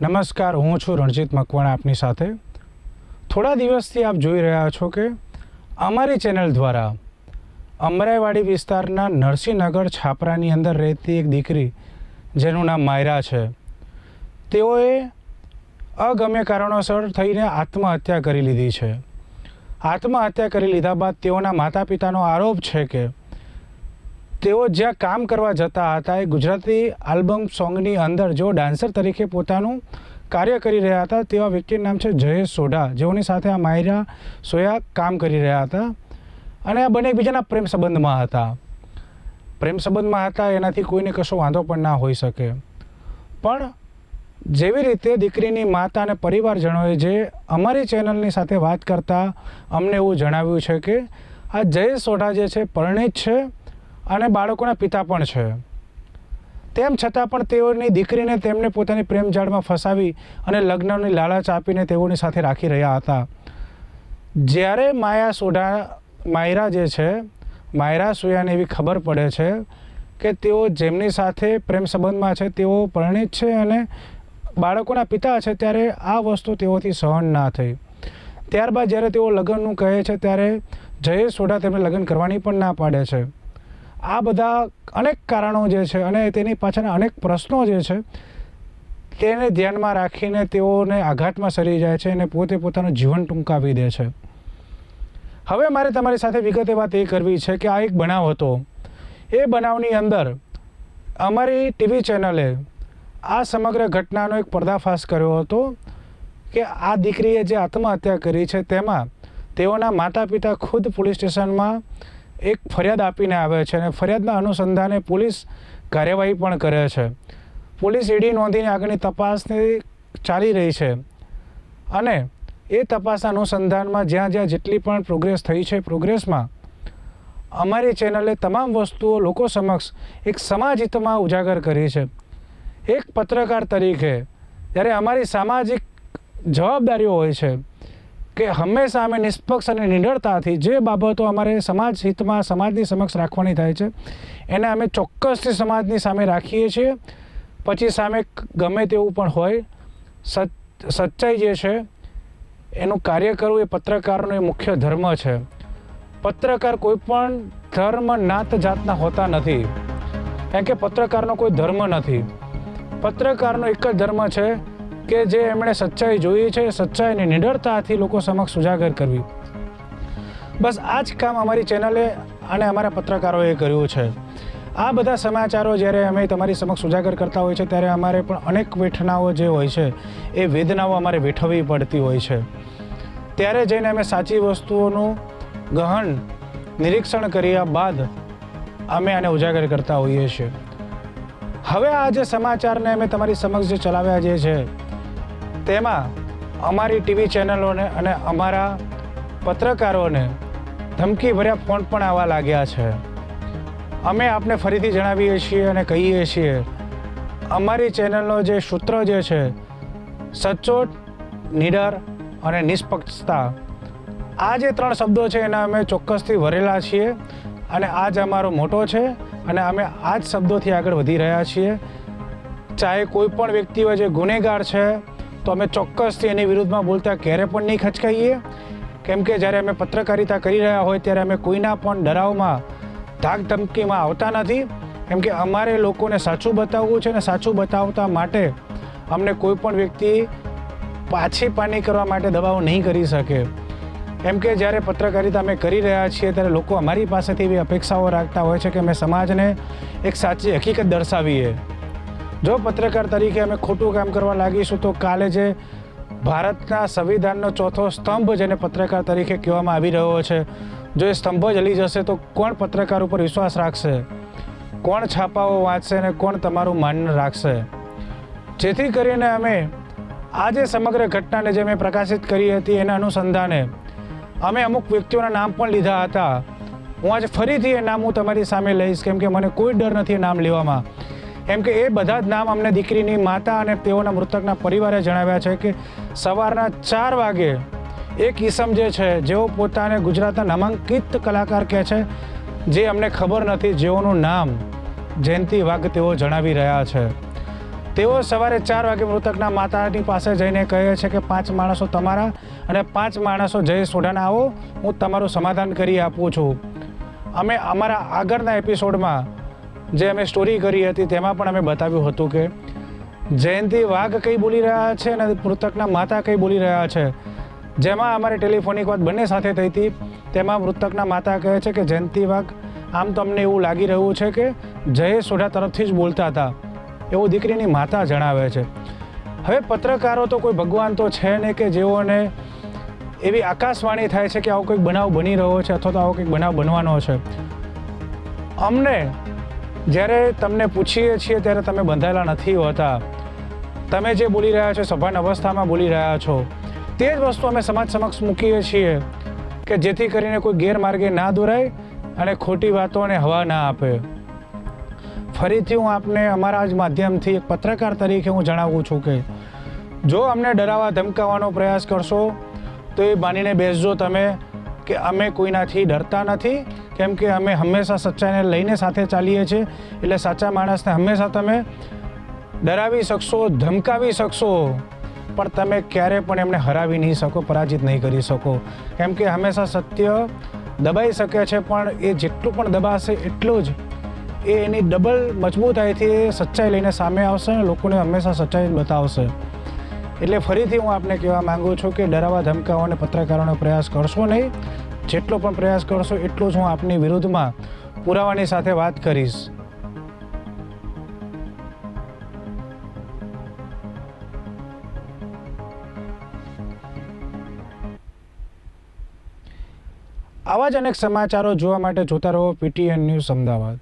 નમસ્કાર, હું છું રણજીત મકવાણા આપની સાથે. થોડા દિવસથી આપ જોઈ રહ્યા છો કે અમારી ચેનલ દ્વારા અમરાઈવાડી વિસ્તારના નરસિંહનગર છાપરાની અંદર રહેતી એક દીકરી જેનું નામ માયરા છે, તેઓએ અગમ્ય કારણોસર થઈને આત્મહત્યા કરી લીધી છે. આત્મહત્યા કરી લીધા બાદ તેઓના માતા પિતાનો આરોપ છે કે તેઓ જ્યાં કામ કરવા જતા હતા એ ગુજરાતી આલ્બમ સોંગની અંદર જો ડાન્સર તરીકે પોતાનું કાર્ય કરી રહ્યા હતા તેવા વ્યક્તિનું નામ છે જયેશ સોઢા, જેઓની સાથે આ માયરા સોયા કામ કરી રહ્યા હતા અને આ બંને એકબીજાના પ્રેમ સંબંધમાં હતા. એનાથી કોઈને કશો વાંધો પણ ના હોઈ શકે. પણ જેવી રીતે દીકરીની માતા અને પરિવારજનોએ જે અમારી ચેનલની સાથે વાત કરતાં અમને એવું જણાવ્યું છે કે આ જયેશ સોઢા જે છે પરિણીત છે અને બાળકોના પિતા પણ છે. તેમ છતાં પણ તેઓની દીકરીને તેમને પોતાની પ્રેમજાળમાં ફસાવી અને લગ્નની લાલચ આપીને તેઓની સાથે રાખી રહ્યા હતા. જ્યારે માયરા જે છે માયરા સોયાને એવી ખબર પડે છે કે તેઓ જેમની સાથે પ્રેમ સંબંધમાં છે તેઓ પરિણીત છે અને બાળકોના પિતા છે, ત્યારે આ વસ્તુ તેઓથી સહન ના થઈ. ત્યારબાદ જ્યારે તેઓ લગ્નનું કહે છે ત્યારે જયેશ સોઢા તેમને લગ્ન કરવાની પણ ના પાડે છે. આ બધા અનેક કારણો જે છે અને તેની પાછળના અનેક પ્રશ્નો જે છે તેને ધ્યાનમાં રાખીને તેઓને આઘાતમાં સરી જાય છે અને પોતે પોતાનું જીવન ટૂંકાવી દે છે. હવે મારે તમારી સાથે વિગતે વાત એ કરવી છે કે આ એક બનાવ હતો. એ બનાવની અંદર અમારી ટીવી ચેનલે આ સમગ્ર ઘટનાનો એક પર્દાફાશ કર્યો હતો કે આ દીકરીએ જે આત્મહત્યા કરી છે તેમાં તેઓના માતા પિતા ખુદ પોલીસ સ્ટેશનમાં એક ફરિયાદ આપીને આવે છે અને ફરિયાદના અનુસંધાને પોલીસ કાર્યવાહી પણ કરે છે. પોલીસ ઈડી નોંધીને આગળની તપાસની ચાલી રહી છે અને એ તપાસના અનુસંધાનમાં જ્યાં જેટલી પણ પ્રોગ્રેસ થઈ છે પ્રોગ્રેસમાં અમારી ચેનલે તમામ વસ્તુઓ લોકો સમક્ષ એક સમાજ હિતમાં ઉજાગર કરી છે. એક પત્રકાર તરીકે જ્યારે અમારી સામાજિક જવાબદારીઓ હોય છે કે હંમેશા અમે નિષ્પક્ષ અને નિડરતાથી જે બાબતો અમારે સમાજ હિતમાં સમાજની સમક્ષ રાખવાની થાય છે એને અમે ચોક્કસથી સમાજની સામે રાખીએ છીએ. પછી સામે ગમે તેવું પણ હોય, સચ્ચાઈ જે છે એનું કાર્ય કરવું એ પત્રકારનો એ મુખ્ય ધર્મ છે. પત્રકાર કોઈ પણ ધર્મ નાત જાતના હોતા નથી, કારણ કે પત્રકારનો કોઈ ધર્મ નથી. પત્રકારનો એક જ ધર્મ છે કે જે એમણે સચ્ચાઈ જોઈ છે, સચ્ચાઈને નિડરતાથી લોકો સમક્ષ ઉજાગર કરવી. બસ આ જ કામ અમારી ચેનલે અને અમારા પત્રકારોએ કર્યું છે. આ બધા સમાચારો જ્યારે અમે તમારી સમક્ષ ઉજાગર કરતા હોય છે ત્યારે અમારે પણ અનેક વેઠનાઓ જે હોય છે એ વેદનાઓ અમારે વેઠવવી પડતી હોય છે. ત્યારે જઈને અમે સાચી વસ્તુઓનું ગહન નિરીક્ષણ કર્યા બાદ અમે આને ઉજાગર કરતા હોઈએ છીએ. હવે આ જે સમાચારને અમે તમારી સમક્ષ જે ચલાવ્યા જે છે તેમાં અમારી ટીવી ચેનલોને અને અમારા પત્રકારોને ધમકી ભર્યા ફોન પણ આવવા લાગ્યા છે. અમે આપને ફરીથી જણાવીએ છીએ અને કહીએ છીએ, અમારી ચેનલનો જે સૂત્ર જે છે સચોટ, નિડર અને નિષ્પક્ષતા, આ જે 3 શબ્દો છે એના અમે ચોક્કસથી ભરેલા છીએ અને આ જ અમારો મોટો છે અને અમે આ જ શબ્દોથી આગળ વધી રહ્યા છીએ. ચાહે કોઈ પણ વ્યક્તિ હોય જે ગુનેગાર છે તો અમે ચોક્કસથી એની વિરુદ્ધમાં બોલતા ક્યારે પણ નહીં ખચકાઈએ, કેમ કે જ્યારે અમે પત્રકારિતા કરી રહ્યા હોય ત્યારે અમે કોઈના પણ ડરાવમાં ધાક ધમકીમાં આવતા નથી. કેમ કે અમારે લોકોને સાચું બતાવવું છે અને સાચું બતાવતા માટે અમને કોઈ પણ વ્યક્તિ પાછી પાની કરવા માટે દબાવ નહીં કરી શકે. કેમ કે જ્યારે પત્રકારિતા અમે કરી રહ્યા છીએ ત્યારે લોકો અમારી પાસેથી એવી અપેક્ષાઓ રાખતા હોય છે કે અમે સમાજને એક સાચી હકીકત દર્શાવીએ. જો પત્રકાર તરીકે અમે ખોટું કામ કરવા લાગીશું તો કાલે જે ભારતના સંવિધાનનો ચોથો સ્તંભ જેને પત્રકાર તરીકે કહેવામાં આવી રહ્યો છે, જો એ સ્તંભ જ હલી જશે તો કોણ પત્રકાર ઉપર વિશ્વાસ રાખશે, કોણ છાપાઓ વાંચશે અને કોણ તમારું માન રાખશે. જેથી કરીને અમે આ જે સમગ્ર ઘટનાને જે મેં પ્રકાશિત કરી હતી એના અનુસંધાને અમે અમુક વ્યક્તિઓના નામ પણ લીધા હતા. હું આજે ફરીથી એ નામ હું તમારી સામે લઈશ, કેમ કે મને કોઈ ડર નથી એ નામ લેવામાં. કેમ કે એ બધા જ નામ અમને દીકરીની માતા અને તેઓના મૃતકના પરિવારે જણાવ્યા છે કે સવારના 4 વાગે એક ઈસમ જે છે જેઓ પોતાને ગુજરાતના નામાંકિત કલાકાર કહે છે, જે અમને ખબર નથી, જેઓનું નામ જયંતિ વાઘ તેઓ જણાવી રહ્યા છે. તેઓ સવારે 4 વાગે મૃતકના માતાની પાસે જઈને કહે છે કે 5 માણસો તમારા અને 5 માણસો જયેશ સોઢાના આવો, હું તમારું સમાધાન કરી આપું છું. અમે અમારા આગળના એપિસોડમાં જે અમે સ્ટોરી કરી હતી તેમાં પણ અમે બતાવ્યું હતું કે જયંતિ વાઘ કંઈ બોલી રહ્યા છે અને મૃતકના માતા કંઈ બોલી રહ્યા છે. જેમાં અમારી ટેલિફોનિક વાત બંને સાથે થઈ હતી. તેમાં મૃતકના માતા કહે છે કે જયંતિ વાઘ આમ તો અમને એવું લાગી રહ્યું છે કે જયેશ સોઢા તરફથી જ બોલતા હતા, એવું દીકરીની માતા જણાવે છે. હવે પત્રકારો તો કોઈ ભગવાન તો છે ને કે જેઓને એવી આકાશવાણી થાય છે કે આવો કંઈક બનાવ બની રહ્યો છે અથવા તો આવો કંઈક બનાવ બનવાનો છે. અમને જ્યારે તમને પૂછીએ છીએ ત્યારે તમે બંધાયેલા નથી હોતા. તમે જે બોલી રહ્યા છો સભાન અવસ્થામાં બોલી રહ્યા છો. તે જ વસ્તુ અમે સમાજ સમક્ષ મૂકીએ છીએ કે જેથી કરીને કોઈ ગેરમાર્ગે ના દોરાય અને ખોટી વાતોને હવા ના આપે. ફરીથી હું આપને અમારા જ માધ્યમથી એક પત્રકાર તરીકે હું જણાવું છું કે જો અમને ડરાવવા ધમકાવવાનો પ્રયાસ કરશો તો એ માનીને બેસજો તમે કે અમે કોઈનાથી ડરતા નથી, કેમ કે અમે હંમેશા સચ્ચાઈને લઈને સાથે ચાલીએ છીએ. એટલે સાચા માણસને હંમેશા તમે ડરાવી શકશો, ધમકાવી શકશો, પણ તમે ક્યારે પણ એમને હરાવી નહીં શકો, પરાજિત નહીં કરી શકો. કેમ કે હંમેશા સત્ય દબાઈ શકે છે, પણ એ જેટલું પણ દબાશે એટલું જ એ એની ડબલ મજબૂતાઈથી એ સચ્ચાઈ લઈને સામે આવશે અને લોકોને હંમેશા સચ્ચાઈ બતાવશે. એટલે ફરીથી હું આપને કહેવા માગું છું કે ડરાવવા ધમકાવવા અને પત્રકારોનો પ્રયાસ કરશો નહીં. જેટલો પણ પ્રયાસ કરશો એટલું જ હું આપની વિરુદ્ધમાં પુરાવાની સાથે વાત કરીશ. આવા જ અનેક સમાચારો જોવા માટે જોતા રહો PTN ન્યૂઝ અમદાવાદ.